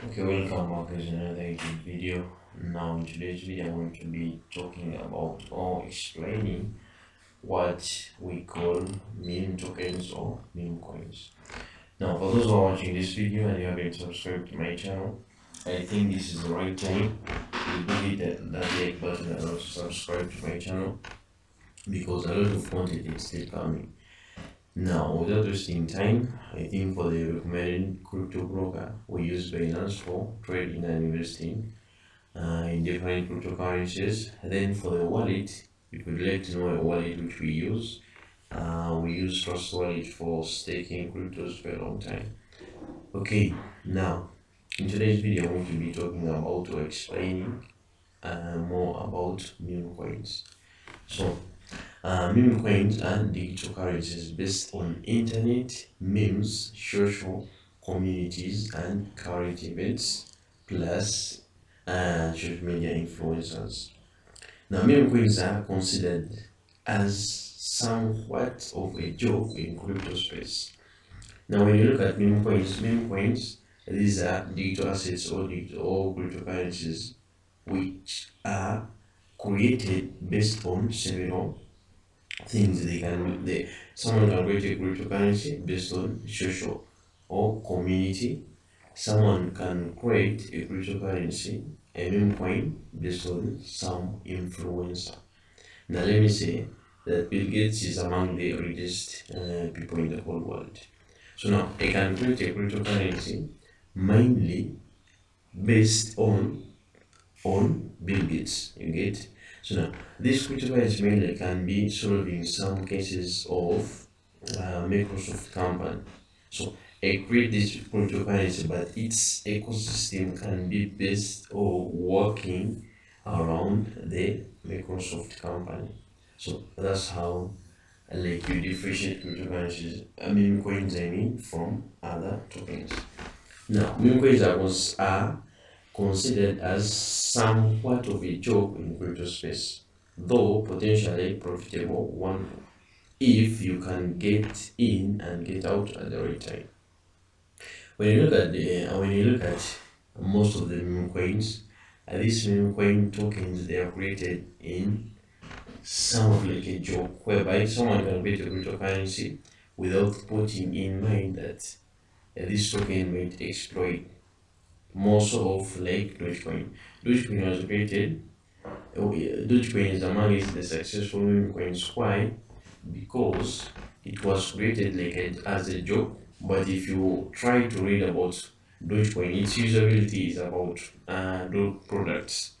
Okay, welcome back to another YouTube video. Now, in today's video, I'm going to be talking about or explaining what we call meme tokens or meme coins. Now, for those who are watching this video and you haven't subscribed to my channel, I think this is the right time to hit that like button and also subscribe to my channel because a lot of content is still coming. Now, without wasting time, I think for the recommended crypto broker, we use Binance for trading and investing in different cryptocurrencies. Then for the wallet, if you'd like to know a wallet which we use Trust Wallet for staking cryptos for a long time. Okay, now in today's video, I'm going to be talking about or explaining more about meme coins. So, meme coins are digital currencies based on internet, memes, social communities, and current events, plus social media influencers. Now, meme coins are considered as somewhat of a joke in crypto space. Now, when you look at meme coins, these are digital assets or cryptocurrencies which are created based on several things. Someone can create a cryptocurrency based on social or community. Someone can create a cryptocurrency, a meme coin, based on some influencer. Now let me say that Bill Gates is among the richest people in the whole world. So now I can create a cryptocurrency mainly based on Bill Gates. You get? So now this cryptocurrency mainly can be solving some cases of Microsoft company. So I create this cryptocurrency, but its ecosystem can be based or working around the Microsoft company. So that's how like you differentiate cryptocurrencies, meme coins from other tokens. Now, meme coins are considered as somewhat of a joke in crypto space, though potentially profitable one if you can get in and get out at the right time. When you look at most of the meme coins, these meme coin tokens they are created in somewhat like a joke, whereby someone can create a cryptocurrency without putting in mind that this token might exploit more so of like Dogecoin. Dogecoin was created. Dogecoin is among the successful meme coins. Why? Because it was created like as a joke. But if you try to read about Dogecoin, its usability is about dog products.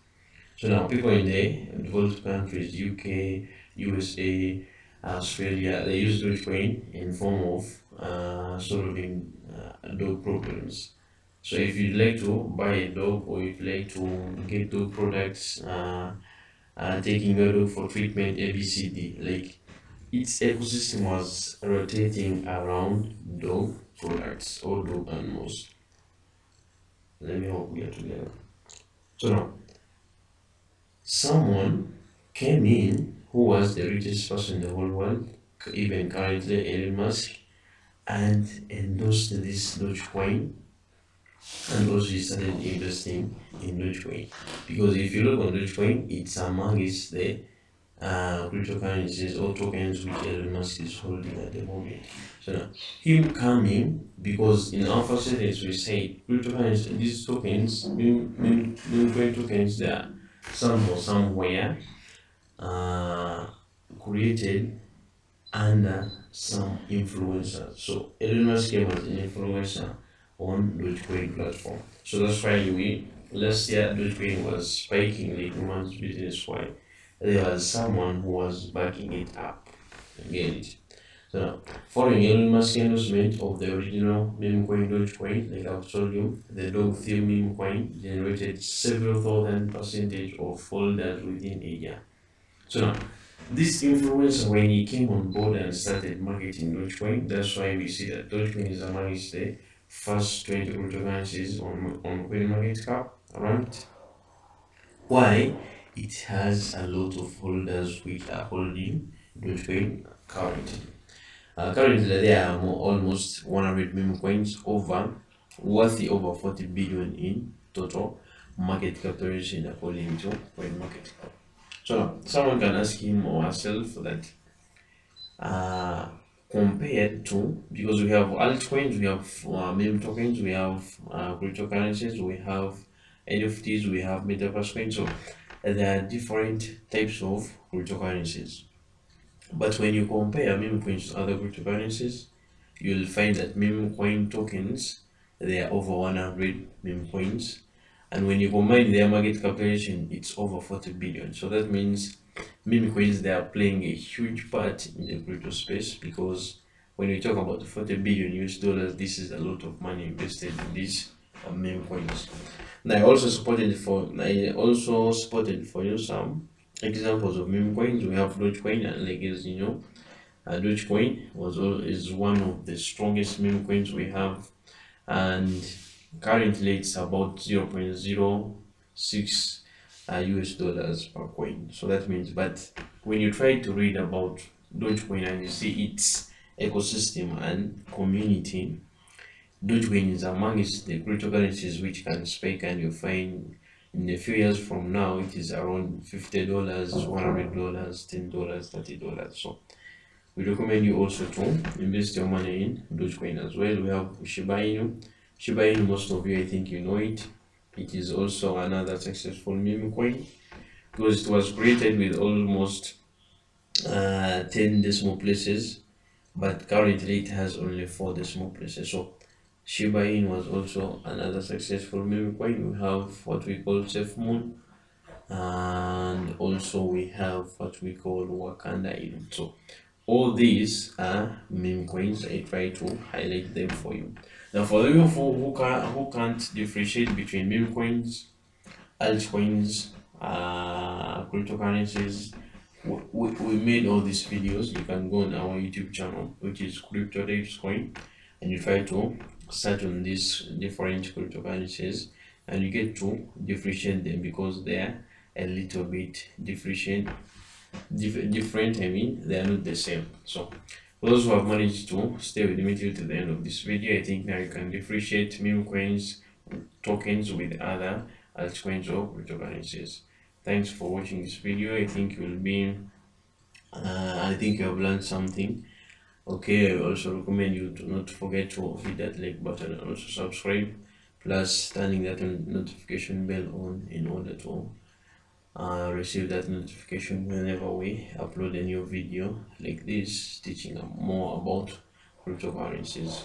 So now people in the developed countries, UK, USA, Australia, they use Dogecoin in form of solving dog problems. So if you'd like to buy a dog or if you'd like to get dog products, taking a dog for treatment, ABCD, like its ecosystem was rotating around dog products or dog animals. Let me hope we are together. So now, someone came in who was the richest person in the whole world, even currently Elon Musk, and endorsed this Dogecoin, and also he started investing in Dogecoin. Because if you look on Dogecoin, it's amongst the cryptocurrencies or tokens which Elon Musk is holding at the moment. So now, him coming, because in Alpha settings we say cryptocurrencies, these tokens, meme tokens, they are somehow, somewhere created under some influencer. So Elon Musk came as an influencer on Dogecoin platform. So that's why we last year Dogecoin was spiking like man's business. Why? There was someone who was backing it up. Get it? So now, following Elon Musk's endorsement of the original meme coin Dogecoin, like I've told you, the dog theme meme coin generated several thousand percentage of folders within a year. So now, this influencer, when he came on board and started marketing Dogecoin, that's why we see that Dogecoin is amongst the first 20 cryptocurrencies on CoinMarketCap ranked. Why? It has a lot of holders which are holding Dogecoin currently. Currently, there are almost 100 meme coins over worth over 40 billion in total market capitalization according to coin market cap. So now someone can ask him or herself that uh, compared to, because we have altcoins, we have meme tokens, we have cryptocurrencies, we have NFTs, we have metaverse coins. So there are different types of cryptocurrencies. But when you compare meme coins to other cryptocurrencies, you'll find that meme coin tokens, there are over 100 meme coins, and when you combine their market capitalization, it's over 40 billion. So that means meme coins, they are playing a huge part in the crypto space, because when we talk about 40 billion US dollars, this is a lot of money invested in these meme coins. And I also spotted for you some examples of meme coins. We have Dogecoin, and like as you know, Dogecoin is one of the strongest meme coins we have, and currently it's about 0.06 US dollars per coin. So that means, but when you try to read about Dogecoin and you see its ecosystem and community, Dogecoin is amongst the cryptocurrencies which can spike, and you find in a few years from now it is around $50, $100, $10, $30. So we recommend you also to invest your money in Dogecoin as well. We have Shiba Inu. Shiba Inu, most of you, I think you know it. It is also another successful meme coin, because it was created with almost 10 decimal places, but currently it has only 4 decimal places. So Shiba Inu was also another successful meme coin. We have what we call Safe Moon, and also we have what we call Wakanda Inu. So all these are meme coins. I try to highlight them for you. Now, for you who can't differentiate between meme coins, altcoins, cryptocurrencies, we made all these videos. You can go on our YouTube channel, which is Crypto Dave's Coin, and you try to search on these different cryptocurrencies, and you get to differentiate them, because they are a little bit different. I mean, they are not the same. So for those who have managed to stay with me till to the end of this video, I think now you can differentiate meme coins tokens with other altcoins or cryptocurrencies. Thanks for watching this video. I think I think you have learned something. Okay, I also recommend you to not forget to hit that like button and also subscribe, plus turning that notification bell on in order to receive that notification whenever we upload a new video like this teaching more about cryptocurrencies.